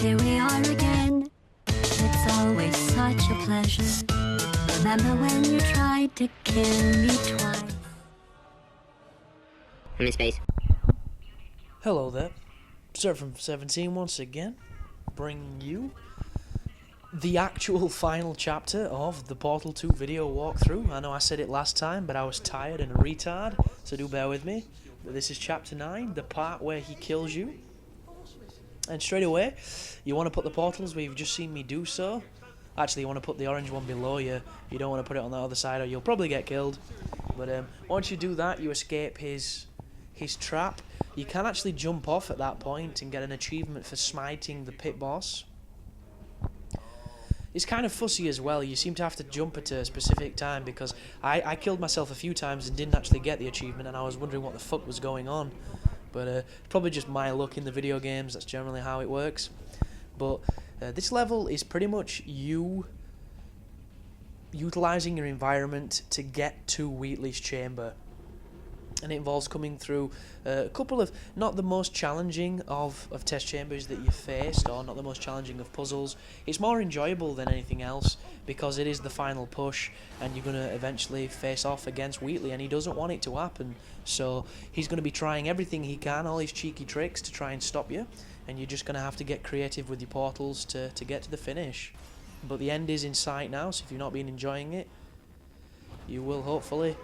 here we are again. It's always such a pleasure. Remember when you tried to kill me twice? I'm in space. Hello there, Sir from 17 once again, bringing you the actual final chapter of the Portal 2 video walkthrough. I know I said it last time, but I was tired and a retard, so do bear with me. But this is chapter 9, the part where he kills you. And straight away, you want to put the portals where you've just seen me do so. Actually, you want to put the orange one below you. You don't want to put it on the other side or you'll probably get killed. But once you do that, you escape his trap. You can actually jump off at that point and get an achievement for smiting the pit boss. It's kind of fussy as well. You seem to have to jump at a specific time because I killed myself a few times and didn't actually get the achievement, and I was wondering what the fuck was going on. But probably just my luck in the video games. That's generally how it works. But this level is pretty much you utilising your environment to get to Wheatley's chamber. And it involves coming through a couple of, not the most challenging of test chambers that you faced, or not the most challenging of puzzles. It's more enjoyable than anything else, because it is the final push, and you're going to eventually face off against Wheatley, and he doesn't want it to happen. So he's going to be trying everything he can, all his cheeky tricks, to try and stop you, and you're just going to have to get creative with your portals to get to the finish. But the end is in sight now, so if you've not been enjoying it, you will hopefully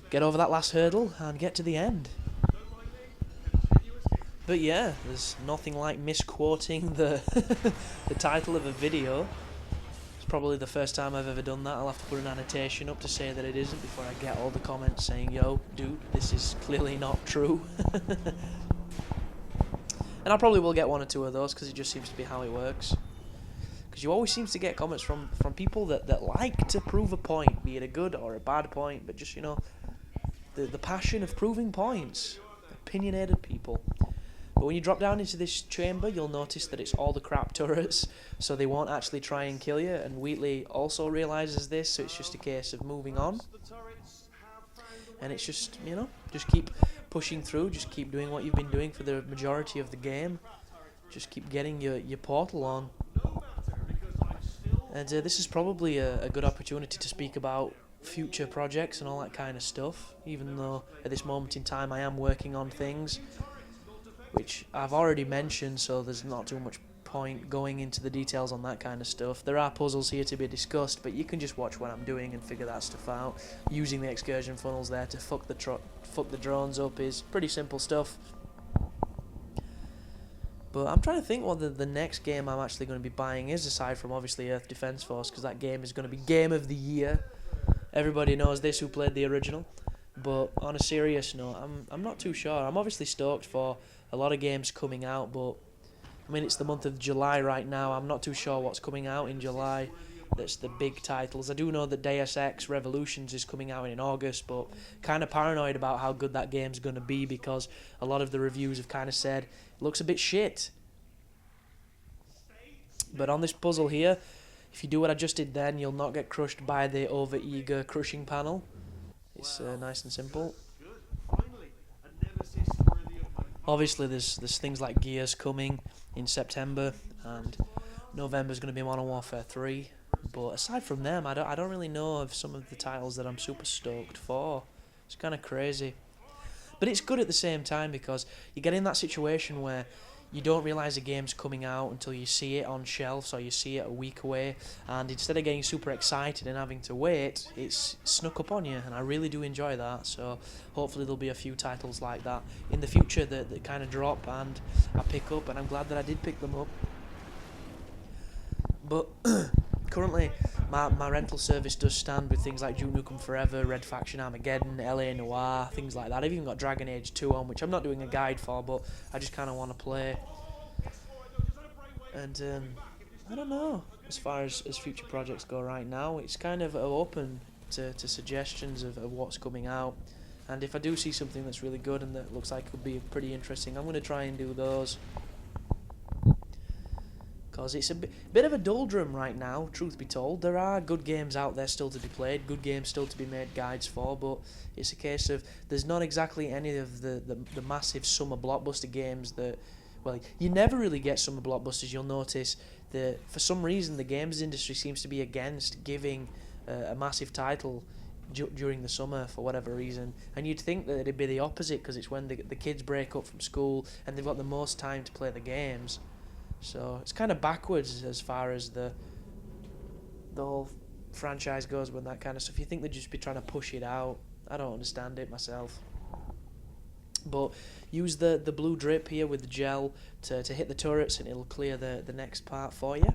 get over that last hurdle and get to the end. But yeah, there's nothing like misquoting the the title of a video. It's probably the first time I've ever done that. I'll have to put an annotation up to say that it isn't before I get all the comments saying, yo, dude, this is clearly not true. And I probably will get one or two of those, because it just seems to be how it works. Because you always seem to get comments from people that like to prove a point, be it a good or a bad point, but just, you know, the passion of proving points. Opinionated people. But when you drop down into this chamber, you'll notice that it's all the crap turrets, so they won't actually try and kill you, and Wheatley also realises this, so it's just a case of moving on. And it's just, you know, just keep pushing through, just keep doing what you've been doing for the majority of the game. Just keep getting your portal on. And this is probably a good opportunity to speak about future projects and all that kind of stuff, even though at this moment in time I am working on things which I've already mentioned, so there's not too much point going into the details on that kind of stuff. There are puzzles here to be discussed, but you can just watch what I'm doing and figure that stuff out. Using the excursion funnels there to fuck the drones up is pretty simple stuff. But I'm trying to think what the next game I'm actually going to be buying is, aside from obviously Earth Defense Force, because that game is going to be Game of the Year. Everybody knows this who played the original. But on a serious note, I'm not too sure. I'm obviously stoked for a lot of games coming out, but I mean, it's the month of July right now. I'm not too sure what's coming out in July. That's the big titles. I do know that Deus Ex Revolutions is coming out in August, but kind of paranoid about how good that game's going to be, because a lot of the reviews have kind of said it looks a bit shit. But on this puzzle here, if you do what I just did then, you'll not get crushed by the over-eager crushing panel. It's nice and simple. Obviously, there's things like Gears coming in September, and November's going to be Modern Warfare 3. But aside from them, I don't really know of some of the titles that I'm super stoked for. It's kind of crazy. But it's good at the same time, because you get in that situation where you don't realise a game's coming out until you see it on shelves, or you see it a week away, and instead of getting super excited and having to wait, it's snuck up on you, and I really do enjoy that. So hopefully there'll be a few titles like that in the future that kind of drop and I pick up, and I'm glad that I did pick them up. But currently my rental service does stand with things like Duke Nukem Forever, Red Faction Armageddon, LA Noire, things like that. I've even got Dragon Age 2 on, which I'm not doing a guide for, but I just kind of want to play. And I don't know, as far as future projects go right now, it's kind of open to suggestions of what's coming out. And if I do see something that's really good and that looks like it could be pretty interesting, I'm going to try and do those. Because it's a bit of a doldrum right now, truth be told. There are good games out there still to be played, good games still to be made guides for, but it's a case of there's not exactly any of the massive summer blockbuster games that well, you never really get summer blockbusters. You'll notice that for some reason the games industry seems to be against giving a massive title during the summer for whatever reason, and you'd think that it'd be the opposite because it's when the kids break up from school and they've got the most time to play the games. So it's kind of backwards as far as the whole franchise goes with that kind of stuff. You think they'd just be trying to push it out. I don't understand it myself. But use the blue drip here with the gel to hit the turrets, and it'll clear the next part for you.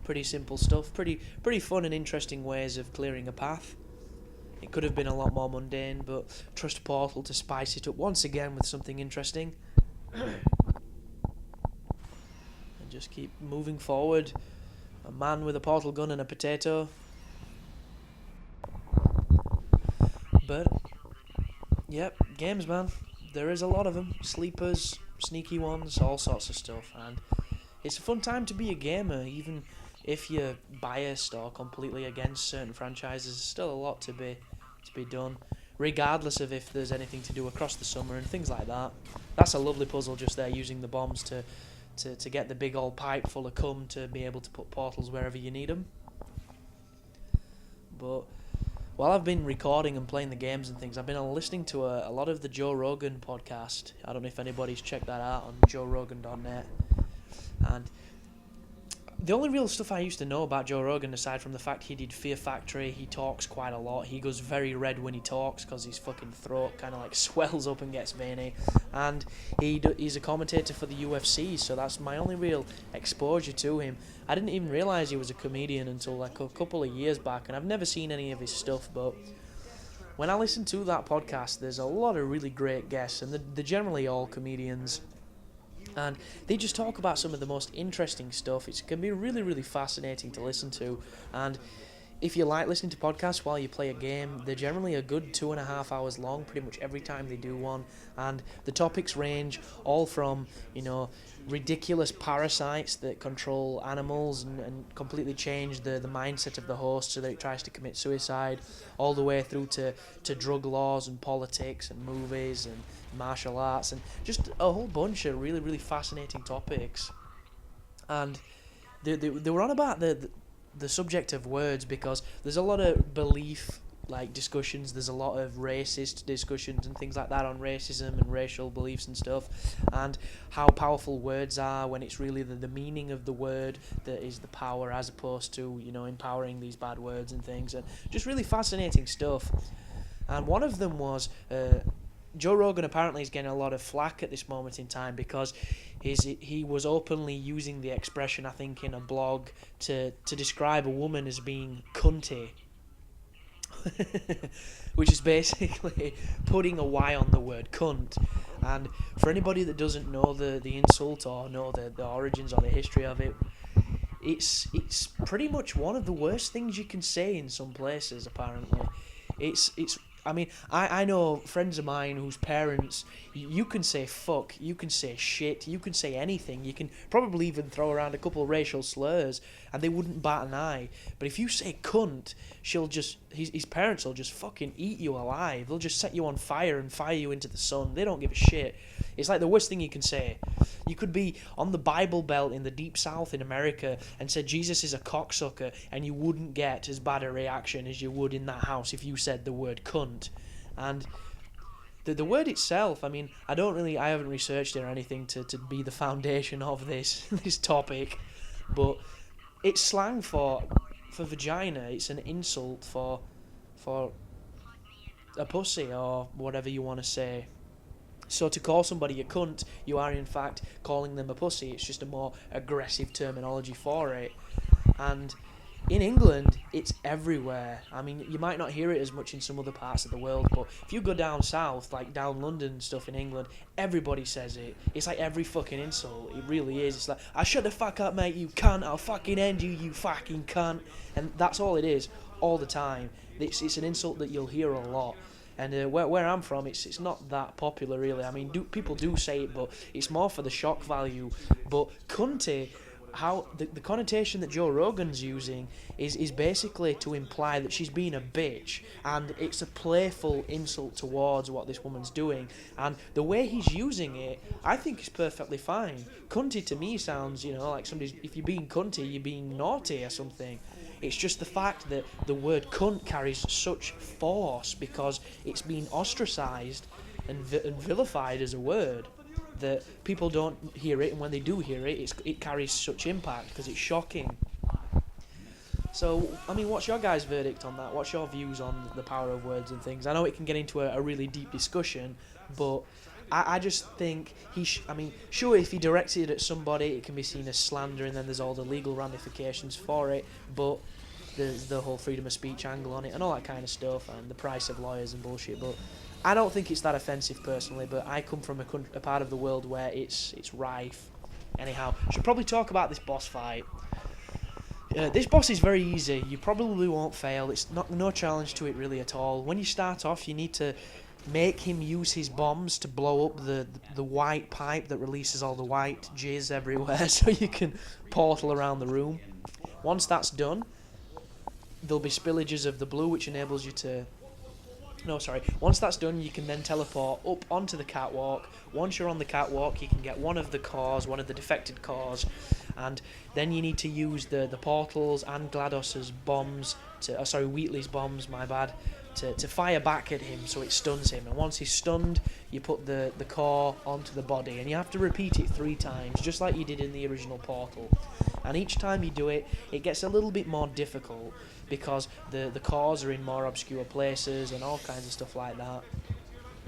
Pretty simple stuff. Pretty fun and interesting ways of clearing a path. It could have been a lot more mundane, but trust Portal to spice it up once again with something interesting. And just keep moving forward. A man with a portal gun and a potato. But yep, games, man. There is a lot of them. Sleepers, sneaky ones, all sorts of stuff. And it's a fun time to be a gamer, even if you're biased or completely against certain franchises. There's still a lot to be done, regardless of if there's anything to do across the summer and things like that. That's a lovely puzzle just there, using the bombs to get the big old pipe full of cum to be able to put portals wherever you need them. But while I've been recording and playing the games and things, I've been listening to a lot of the Joe Rogan podcast. I don't know if anybody's checked that out on joerogan.net. And the only real stuff I used to know about Joe Rogan, aside from the fact he did Fear Factory, he talks quite a lot. He goes very red when he talks because his fucking throat kind of like swells up and gets veiny. And he's a commentator for the UFC, so that's my only real exposure to him. I didn't even realise he was a comedian until like a couple of years back, and I've never seen any of his stuff. But when I listen to that podcast, there's a lot of really great guests, and they're generally all comedians. And they just talk about some of the most interesting stuff. It can be really, really fascinating to listen to. And if you like listening to podcasts while you play a game, they're generally a good 2.5 hours long, pretty much every time they do one. And the topics range all from, ridiculous parasites that control animals and completely change the mindset of the host so that it tries to commit suicide, all the way through to drug laws and politics and movies and martial arts and just a whole bunch of really, really fascinating topics. And they were on about the subject of words, because there's a lot of belief discussions, there's a lot of racist discussions and things like that on racism and racial beliefs and stuff, and how powerful words are when it's really the meaning of the word that is the power, as opposed to empowering these bad words and things, and just really fascinating stuff. And one of them was Joe Rogan apparently is getting a lot of flack at this moment in time because he was openly using the expression, I think, in a blog to describe a woman as being cunty. Which is basically putting a Y on the word cunt. And for anybody that doesn't know the insult or know the origins or the history of it, it's pretty much one of the worst things you can say in some places, apparently. I know friends of mine whose parents, you can say fuck, you can say shit, you can say anything, you can probably even throw around a couple of racial slurs and they wouldn't bat an eye. But if you say cunt, his parents will just fucking eat you alive. They'll just set you on fire and fire you into the sun. They don't give a shit. It's like the worst thing you can say. You could be on the Bible Belt in the deep south in America and say Jesus is a cocksucker, and you wouldn't get as bad a reaction as you would in that house if you said the word cunt. And the word itself, I haven't researched it or anything to be the foundation of this topic, but it's slang for vagina. It's an insult for a pussy or whatever you want to say. So to call somebody a cunt, you are in fact calling them a pussy. It's just a more aggressive terminology for it. And in England, it's everywhere. You might not hear it as much in some other parts of the world, but if you go down south, like down London and stuff in England, everybody says it. It's like every fucking insult. It really is. It's like, "I shut the fuck up, mate, you cunt. I'll fucking end you, you fucking cunt." And that's all it is, all the time. It's an insult that you'll hear a lot. And where I'm from, it's not that popular, really. People do say it, but it's more for the shock value. But cunty, how the connotation that Joe Rogan's using is basically to imply that she's being a bitch, and it's a playful insult towards what this woman's doing. And the way he's using it, I think is perfectly fine. Cunty to me sounds, like somebody's, if you're being cunty, you're being naughty or something. It's just the fact that the word cunt carries such force because it's been ostracised and vilified as a word, that people don't hear it, and when they do hear it, it carries such impact because it's shocking. So, I mean, what's your guys' verdict on that? What's your views on the power of words and things? I know it can get into a really deep discussion, but I just think sure, if he directs it at somebody, it can be seen as slander, and then there's all the legal ramifications for it, but there's the whole freedom of speech angle on it, and all that kind of stuff, and the price of lawyers and bullshit, but I don't think it's that offensive personally, but I come from a part of the world where it's rife. Anyhow, should probably talk about this boss fight. This boss is very easy. You probably won't fail. It's no challenge to it really at all. When you start off, you need to make him use his bombs to blow up the white pipe that releases all the white jizz everywhere, so you can portal around the room. Once that's done, there'll be spillages of the blue, which enables you to... Once that's done, you can then teleport up onto the catwalk. Once you're on the catwalk, you can get one of the defected cores, and then you need to use the portals and GlaDos's bombs Wheatley's bombs, my bad, to fire back at him so it stuns him. And once he's stunned, you put the core onto the body, and you have to repeat it 3 times, just like you did in the original Portal. And each time you do it, it gets a little bit more difficult, because the cores are in more obscure places and all kinds of stuff like that.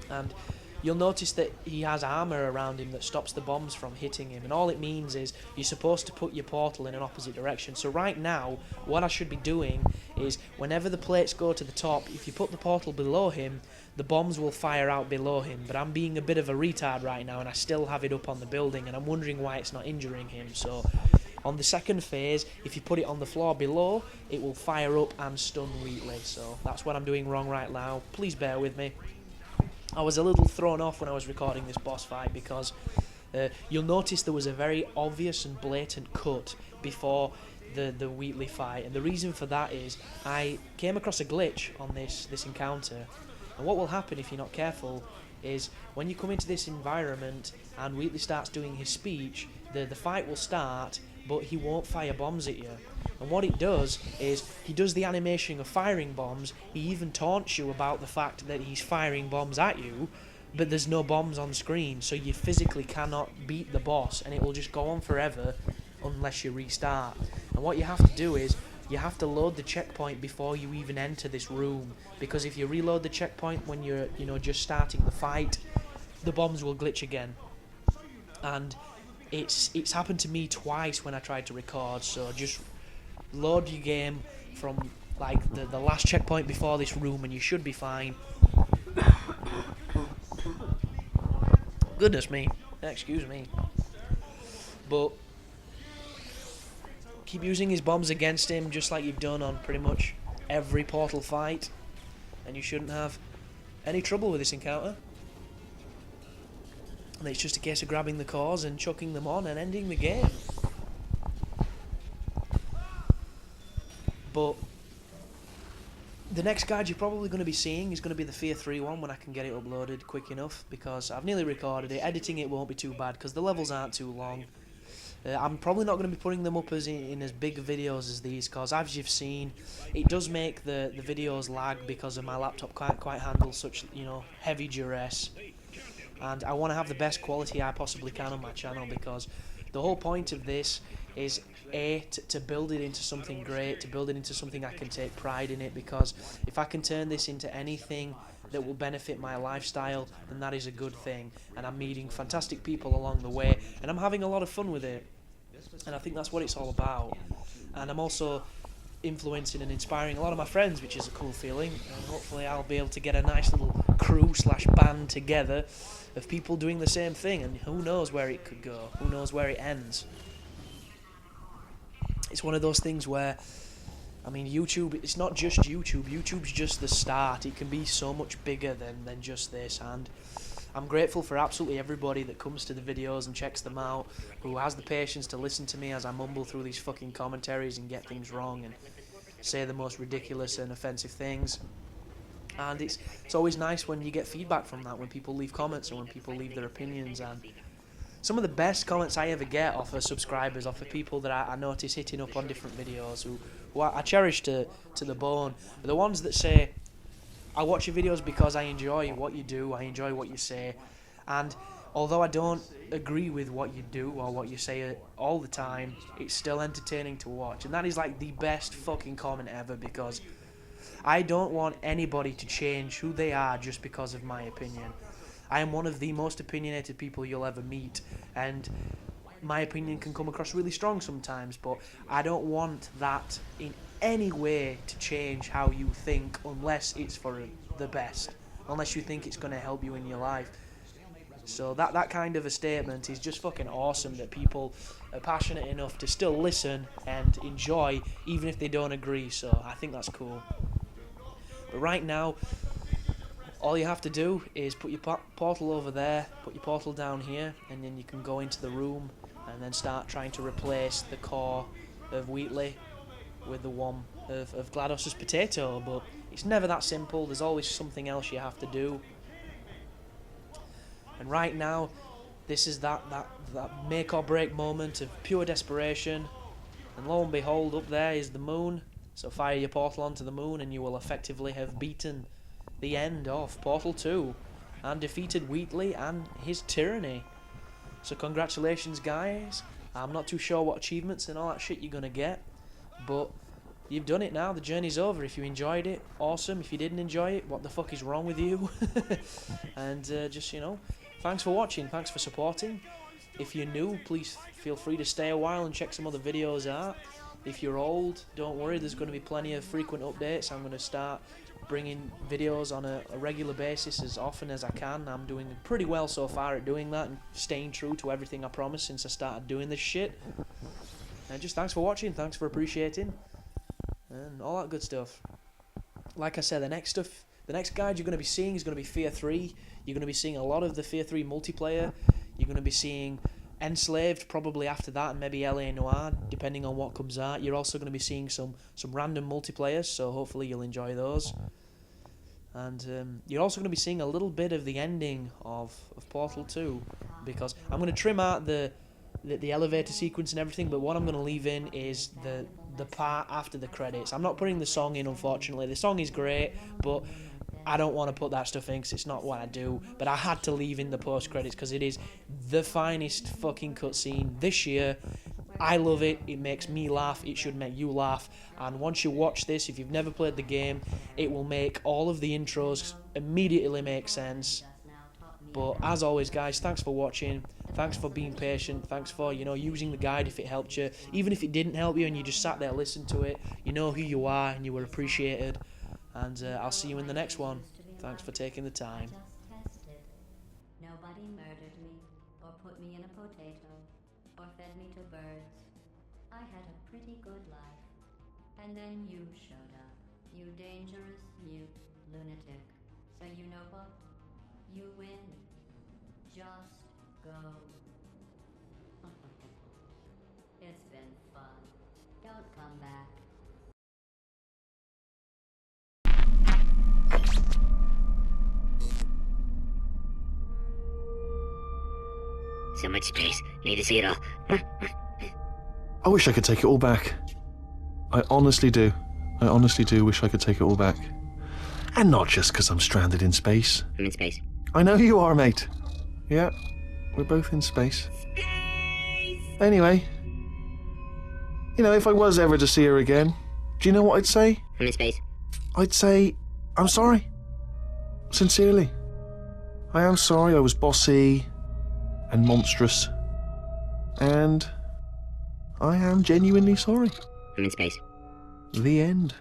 And you'll notice that he has armour around him that stops the bombs from hitting him, and all it means is you're supposed to put your portal in an opposite direction. So right now, what I should be doing is, whenever the plates go to the top, if you put the portal below him, the bombs will fire out below him. But I'm being a bit of a retard right now, and I still have it up on the building, and I'm wondering why it's not injuring him. So on the second phase, if you put it on the floor below, it will fire up and stun Wheatley. So that's what I'm doing wrong right now. Please bear with me. I was a little thrown off when I was recording this boss fight, because you'll notice there was a very obvious and blatant cut before the Wheatley fight, and the reason for that is I came across a glitch on this encounter, and what will happen if you're not careful is when you come into this environment and Wheatley starts doing his speech, the fight will start, but he won't fire bombs at you. And what it does is, he does the animation of firing bombs. He even taunts you about the fact that he's firing bombs at you, but there's no bombs on screen, so you physically cannot beat the boss, and it will just go on forever unless you restart. And what you have to do is, you have to load the checkpoint before you even enter this room, because if you reload the checkpoint when you're just starting the fight, the bombs will glitch again. And it's happened to me twice when I tried to record, so just load your game from like the last checkpoint before this room, and you should be fine. Goodness me, excuse me. But keep using his bombs against him, just like you've done on pretty much every Portal fight, and you shouldn't have any trouble with this encounter. And it's just a case of grabbing the cores and chucking them on and ending the game. But the next guide you're probably going to be seeing is going to be the Fear 3 one, when I can get it uploaded quick enough, because I've nearly recorded it. Editing it won't be too bad because the levels aren't too long. I'm probably not going to be putting them up in as big videos as these, because as you've seen, it does make the videos lag because of my laptop can't quite handle such heavy duress. And I want to have the best quality I possibly can on my channel, because the whole point of this is to build it into something great, to build it into something I can take pride in it, because if I can turn this into anything that will benefit my lifestyle, then that is a good thing. And I'm meeting fantastic people along the way, and I'm having a lot of fun with it, and I think that's what it's all about. And I'm also influencing and inspiring a lot of my friends, which is a cool feeling, and hopefully I'll be able to get a nice little crew/band together of people doing the same thing, and who knows where it could go, who knows where it ends. It's one of those things where, I mean, YouTube, it's not just YouTube's just the start. It can be so much bigger than just this, and I'm grateful for absolutely everybody that comes to the videos and checks them out, who has the patience to listen to me as I mumble through these fucking commentaries and get things wrong and say the most ridiculous and offensive things. And it's always nice when you get feedback from that, when people leave comments and when people leave their opinions. And some of the best comments I ever get off of subscribers, off of people that I notice hitting up on different videos, who I cherish to the bone, are the ones that say, I watch your videos because I enjoy what you do, I enjoy what you say, and although I don't agree with what you do or what you say all the time, it's still entertaining to watch. And that is like the best fucking comment ever, because I don't want anybody to change who they are just because of my opinion. I am one of the most opinionated people you'll ever meet, and my opinion can come across really strong sometimes, but I don't want that in any way to change how you think, unless it's for the best, unless you think it's going to help you in your life. So that kind of a statement is just fucking awesome, that people are passionate enough to still listen and enjoy even if they don't agree. So I think that's cool. But right now, all you have to do is put your portal over there, put your portal down here, and then you can go into the room and then start trying to replace the core of Wheatley with the one of GlaDos' potato. But it's never that simple. There's always something else you have to do. And right now, this is that make or break moment of pure desperation. And lo and behold, up there is the moon. So fire your portal onto the moon and you will effectively have beaten the end of Portal 2 and defeated Wheatley and his tyranny. So congratulations, guys. I'm not too sure what achievements and all that shit you're gonna get, but you've done it now. The journey's over. If you enjoyed it, awesome. If you didn't enjoy it, what the fuck is wrong with you? And just, you know, thanks for watching, thanks for supporting. If you're new, please feel free to stay a while and check some other videos out. If you're old, don't worry, there's going to be plenty of frequent updates. I'm going to start bringing videos on a regular basis as often as I can. I'm doing pretty well so far at doing that and staying true to everything I promised since I started doing this shit. And just thanks for watching, thanks for appreciating, and all that good stuff. Like I said, the next guide you're going to be seeing is going to be Fear 3. You're going to be seeing a lot of the Fear 3 multiplayer. You're going to be seeing Enslaved probably after that, and maybe LA Noire, depending on what comes out. You're also going to be seeing some random multiplayers, so hopefully you'll enjoy those. And you're also going to be seeing a little bit of the ending of Portal 2, because I'm going to trim out the elevator sequence and everything, but what I'm going to leave in is the part after the credits. I'm not putting the song in, unfortunately. The song is great, but I don't want to put that stuff in because it's not what I do. But I had to leave in the post-credits because it is the finest fucking cutscene this year. I love it. It makes me laugh. It should make you laugh. And once you watch this, if you've never played the game, it will make all of the intros immediately make sense. But as always, guys, thanks for watching. Thanks for being patient. Thanks for, you know, using the guide if it helped you. Even if it didn't help you and you just sat there listened to it, you know who you are and you were appreciated. And I'll see you in the next one. Thanks for taking the time. Nobody murdered me, or put me in a potato, or fed me to birds. I had a pretty good life. And then you showed up. You dangerous, mute lunatic. So you know what? You win. Just go. It's been fun. Don't come back. So much space. Need to see it all. I wish I could take it all back. I honestly do. I honestly do wish I could take it all back. And not just because I'm stranded in space. I'm in space. I know you are, mate. Yeah, we're both in space. Anyway, you know, if I was ever to see her again, do you know what I'd say? I'm in space. I'd say, I'm sorry. Sincerely. I am sorry I was bossy and monstrous. And I am genuinely sorry. I'm in space. The end.